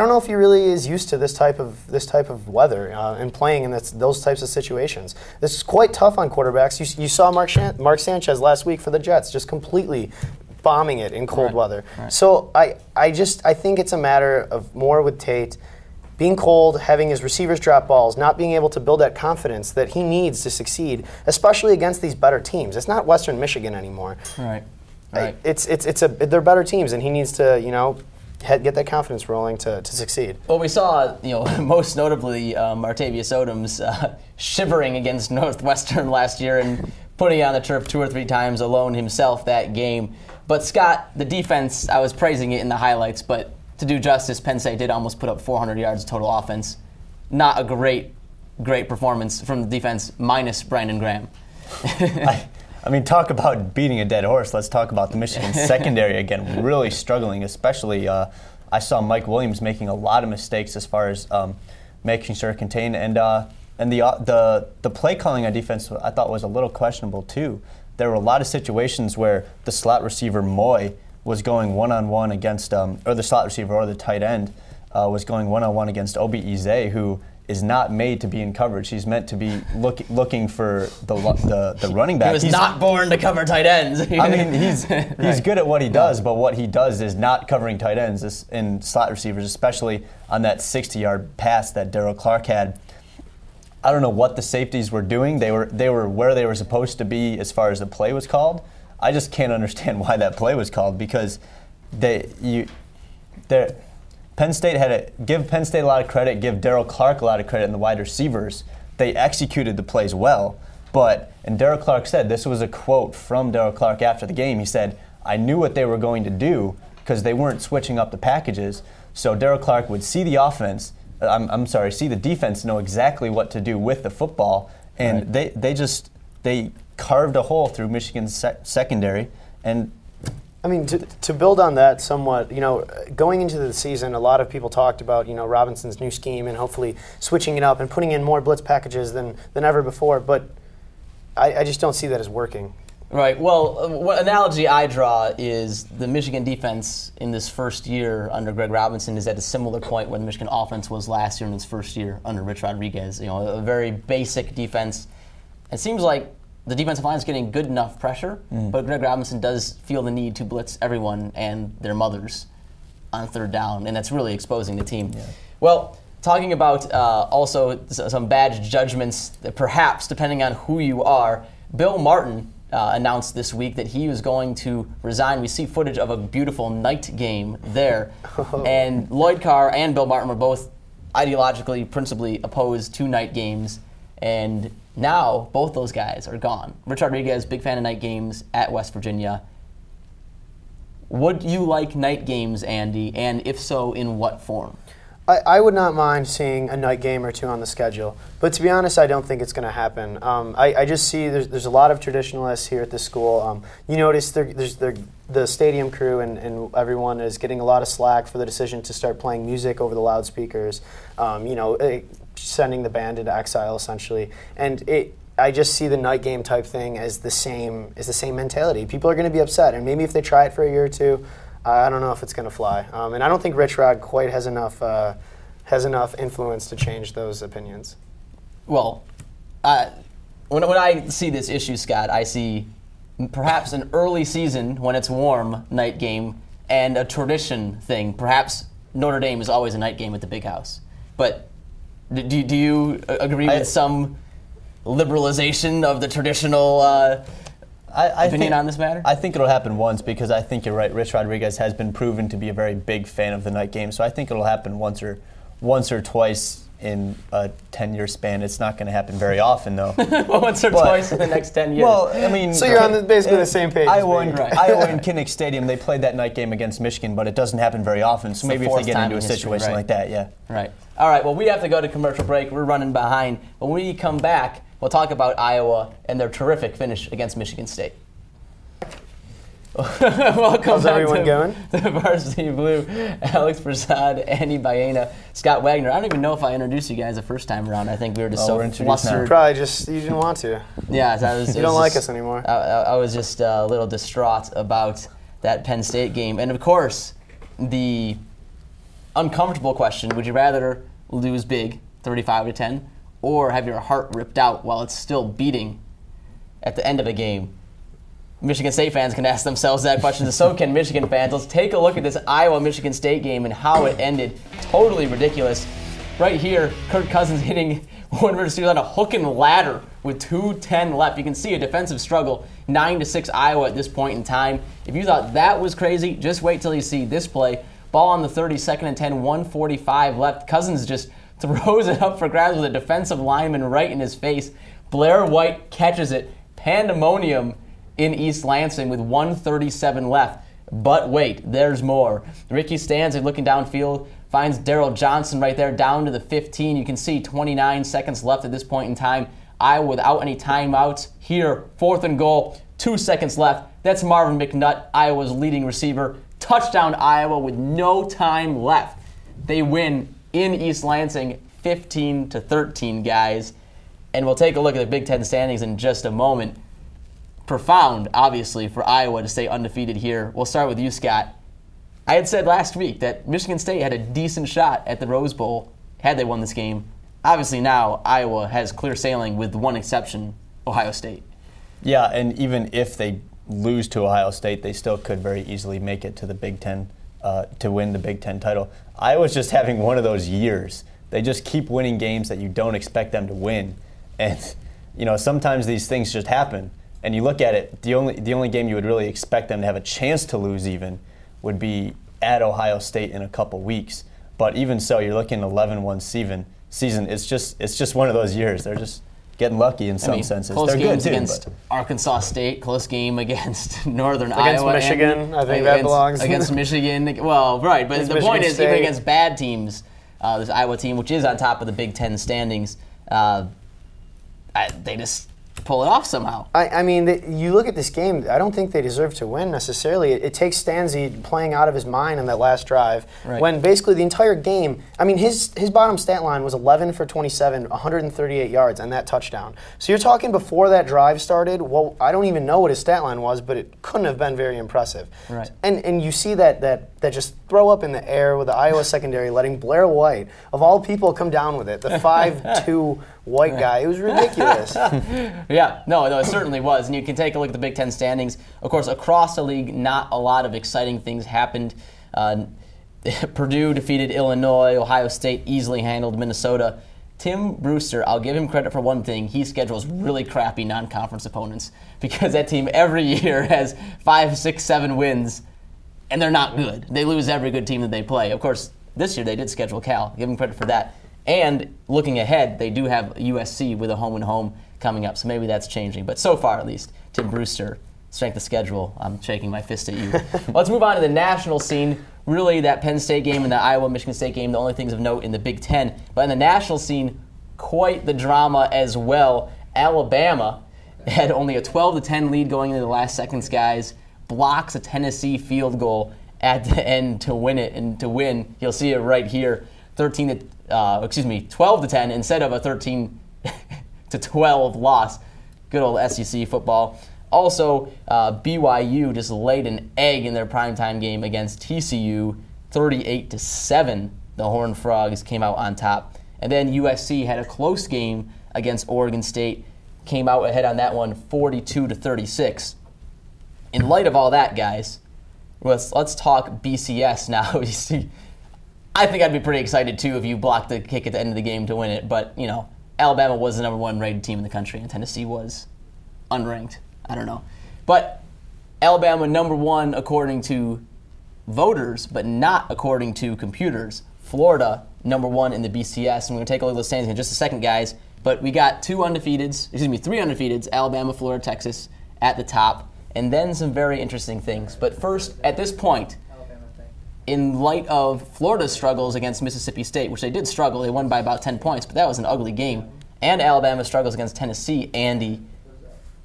don't know if he really is used to this type of weather and playing in those types of situations. This is quite tough on quarterbacks. You saw Mark Sanchez last week for the Jets just completely bombing it in cold weather. Right. So I think it's a matter of more with Tate being cold, having his receivers drop balls, not being able to build that confidence that he needs to succeed, especially against these better teams. It's not Western Michigan anymore. Right. They're better teams, and he needs to get that confidence rolling to succeed. Well, we saw most notably Martavius Odom's shivering against Northwestern last year and putting it on the turf 2 or 3 times alone himself that game. But Scott, the defense, I was praising it in the highlights, but to do justice, Penn State did almost put up 400 yards of total offense. Not a great performance from the defense, minus Brandon Graham. I mean, talk about beating a dead horse. Let's talk about the Michigan secondary again. Really struggling, especially I saw Mike Williams making a lot of mistakes as far as making sure to contain. And the play calling on defense I thought was a little questionable too. There were a lot of situations where the slot receiver Moy was going one-on-one against, or the slot receiver or the tight end was going one-on-one against Obi Eze, who is not made to be in coverage. He's meant to be looking for the running back. He's not born to cover tight ends. I mean, he's good at what he does, but what he does is not covering tight ends in slot receivers, especially on that 60-yard pass that Darryl Clark had. I don't know what the safeties were doing. They were where they were supposed to be as far as the play was called. I just can't understand why that play was called, because Penn State had to give Penn State a lot of credit, give Darryl Clark a lot of credit, and the wide receivers. They executed the plays well, and Darryl Clark said, this was a quote from Darryl Clark after the game, he said, I knew what they were going to do because they weren't switching up the packages, so Darryl Clark would see the offense, see the defense know exactly what to do with the football, and they carved a hole through Michigan's secondary. And I mean, to build on that somewhat, going into the season, a lot of people talked about, Robinson's new scheme and hopefully switching it up and putting in more blitz packages than ever before, but I just don't see that as working. Right. Well, what analogy I draw is the Michigan defense in this first year under Greg Robinson is at a similar point where the Michigan offense was last year in its first year under Rich Rodriguez. A very basic defense. It seems like the defensive line is getting good enough pressure, but Greg Robinson does feel the need to blitz everyone and their mothers on third down, and that's really exposing the team. Yeah. Well, talking about also some bad judgments, perhaps, depending on who you are, Bill Martin announced this week that he was going to resign. We see footage of a beautiful night game there. And Lloyd Carr and Bill Martin were both ideologically, principally opposed to night games, and now, both those guys are gone. Rich Rodriguez, big fan of night games at West Virginia. Would you like night games, Andy? And if so, in what form? I would not mind seeing a night game or two on the schedule. But to be honest, I don't think it's going to happen. I just see there's a lot of traditionalists here at this school. You notice there's the stadium crew and everyone is getting a lot of slack for the decision to start playing music over the loudspeakers. Sending the band into exile essentially, and I just see the night game type thing as the same mentality. People are going to be upset, and maybe if they try it for a year or two, I don't know if it's going to fly. And I don't think Rich Rod quite has enough influence to change those opinions. Well, when I see this issue, Scott, I see perhaps an early season when it's warm night game and a tradition thing. Perhaps Notre Dame is always a night game at the Big House, but do you agree with some liberalization of the traditional opinion on this matter? I think it'll happen once, because I think you're right. Rich Rodriguez has been proven to be a very big fan of the night game, so I think it'll happen once or twice in a 10-year span. It's not going to happen very often, though. Once or twice in the next 10 years. Well, I mean, so you're on basically the same page. Iowa and Kinnick Stadium, they played that night game against Michigan, but it doesn't happen very often. So maybe if they get into a situation like that, yeah. Right. All right. Well, we have to go to commercial break. We're running behind. When we come back, we'll talk about Iowa and their terrific finish against Michigan State. Welcome How's everyone going? To Varsity Blue. Alex Prasad, Andy Baena, Scott Wagner. I don't even know if I introduced you guys the first time around. I think we were just so flustered. Probably just you didn't want to. Yeah, you don't like us anymore. I was just a little distraught about that Penn State game, and of course, the uncomfortable question. Would you rather lose big, 35-10, or have your heart ripped out while it's still beating at the end of a game? Michigan State fans can ask themselves that question, so can Michigan fans. Let's take a look at this Iowa-Michigan State game and how it ended. Totally ridiculous. Right here, Kirk Cousins hitting one receiver on a hook and ladder with 2:10 left. You can see a defensive struggle, 9-6 Iowa at this point in time. If you thought that was crazy, just wait till you see this play. Ball on the 30, 2nd and 10, 1:45 left. Cousins just throws it up for grabs with a defensive lineman right in his face. Blair White catches it. Pandemonium in East Lansing with 1:37 left. But wait, there's more. Ricky Stanzik looking downfield, finds Darryl Johnson right there down to the 15. You can see 29 seconds left at this point in time. Iowa without any timeouts. Here, 4th and goal, 2 seconds left. That's Marvin McNutt, Iowa's leading receiver. Touchdown Iowa with no time left. They win in East Lansing 15-13, guys. And we'll take a look at the Big Ten standings in just a moment. Profound, obviously, for Iowa to stay undefeated here. We'll start with you, Scott. I had said last week that Michigan State had a decent shot at the Rose Bowl had they won this game. Obviously now Iowa has clear sailing with one exception, Ohio State. Yeah, and even if they lose to Ohio State, they still could very easily make it to the Big Ten to win the Big Ten title. Iowa's just having one of those years. They just keep winning games that you don't expect them to win. And, sometimes these things just happen. And you look at it, the only game you would really expect them to have a chance to lose even would be at Ohio State in a couple weeks. But even so, you're looking at 11-1 season. It's just one of those years. They're just getting lucky in some senses. Close They're games good too, against Arkansas State, close game against Northern against Iowa. Michigan, I think that belongs. Against Michigan. Well, right, but the point is, even against bad teams, this Iowa team, which is on top of the Big Ten standings, they just pull it off somehow. I mean, you look at this game, I don't think they deserve to win necessarily. It takes Stanzi playing out of his mind on that last drive when basically the entire game, I mean, his bottom stat line was 11 for 27, 138 yards and that touchdown. So you're talking before that drive started, well, I don't even know what his stat line was, but it couldn't have been very impressive. Right. And you see that just throw up in the air with the Iowa secondary letting Blair White, of all people, come down with it, the 5'2", white guy. It was ridiculous. Yeah, no, it certainly was. And you can take a look at the Big Ten standings. Of course, across the league, not a lot of exciting things happened. Purdue defeated Illinois. Ohio State easily handled Minnesota. Tim Brewster, I'll give him credit for one thing. He schedules really crappy non-conference opponents because that team every year has 5, 6, 7 wins, and they're not good. They lose every good team that they play. Of course, this year they did schedule Cal. Give him credit for that. And looking ahead, they do have USC with a home-and-home coming up, so maybe that's changing. But so far, at least, Tim Brewster, strength of schedule, I'm shaking my fist at you. Let's move on to the national scene. Really, that Penn State game and the Iowa-Michigan State game, the only things of note in the Big Ten. But in the national scene, quite the drama as well. Alabama had only a 12-10 lead going into the last seconds, guys. Blocks a Tennessee field goal at the end to win it, and to win, you'll see it right here, 12-10 instead of a 13-12 loss. Good old SEC football. Also, BYU just laid an egg in their primetime game against TCU, 38-7. The Horned Frogs came out on top. And then USC had a close game against Oregon State, came out ahead on that one, 42-36. In light of all that, guys, let's talk BCS now. You see, I think I'd be pretty excited too if you blocked the kick at the end of the game to win it. But Alabama was the number 1 rated team in the country, and Tennessee was unranked. I don't know. But Alabama number 1 according to voters, but not according to computers. Florida number 1 in the BCS, and we're going to take a look at those standings in just a second, guys. But we got 3 undefeateds, Alabama, Florida, Texas at the top, and then some very interesting things. But first, at this point, in light of Florida's struggles against Mississippi State, which they did struggle, they won by about 10 points, but that was an ugly game, and Alabama's struggles against Tennessee, Andy,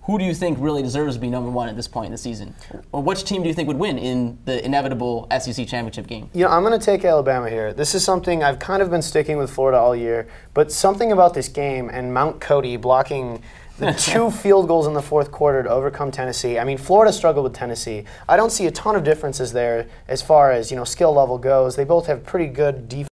who do you think really deserves to be number 1 at this point in the season? Or which team do you think would win in the inevitable SEC championship game? I'm going to take Alabama here. This is something I've kind of been sticking with Florida all year, but something about this game and Mount Cody blocking the 2 field goals in the fourth quarter to overcome Tennessee. I mean, Florida struggled with Tennessee. I don't see a ton of differences there as far as skill level goes. They both have pretty good defense.